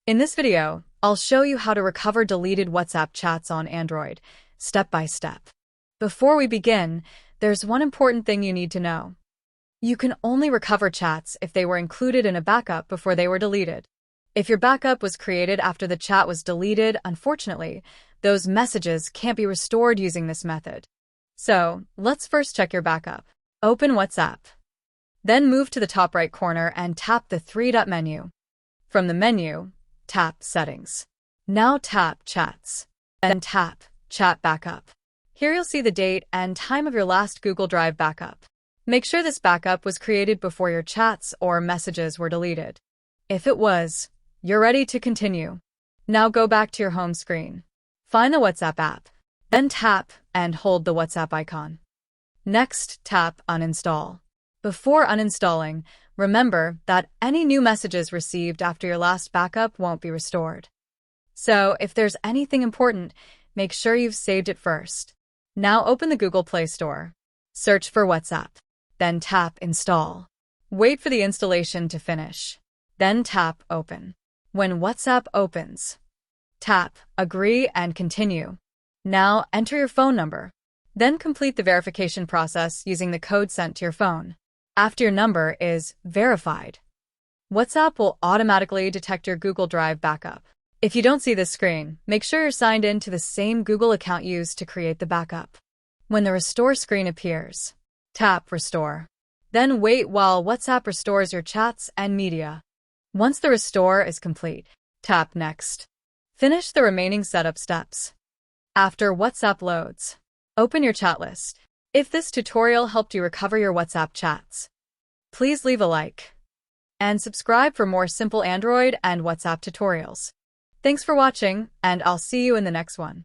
In this video, I'll show you how to recover deleted WhatsApp chats on Android, step by step. Before we begin, there's one important thing you need to know. You can only recover chats if they were included in a backup before they were deleted. If your backup was created after the chat was deleted, unfortunately, those messages can't be restored using this method. So, let's first check your backup. Open WhatsApp. Then move to the top right corner and tap the three-dot menu. From the menu, tap Settings. Now tap Chats. Then tap Chat Backup. Here you'll see the date and time of your last Google Drive backup. Make sure this backup was created before your chats or messages were deleted. If it was, you're ready to continue. Now go back to your home screen. Find the WhatsApp app. Then tap and hold the WhatsApp icon. Next, tap Uninstall. Before uninstalling, remember that any new messages received after your last backup won't be restored. So, if there's anything important, make sure you've saved it first. Now open the Google Play Store. Search for WhatsApp. Then tap Install. Wait for the installation to finish. Then tap Open. When WhatsApp opens, tap Agree and Continue. Now enter your phone number. Then complete the verification process using the code sent to your phone. After your number is verified, WhatsApp will automatically detect your Google Drive backup. If you don't see this screen, make sure you're signed in to the same Google account used to create the backup. When the Restore screen appears, tap Restore. Then wait while WhatsApp restores your chats and media. Once the restore is complete, tap Next. Finish the remaining setup steps. After WhatsApp loads, open your chat list. If this tutorial helped you recover your WhatsApp chats, please leave a like and subscribe for more simple Android and WhatsApp tutorials. Thanks for watching, and I'll see you in the next one.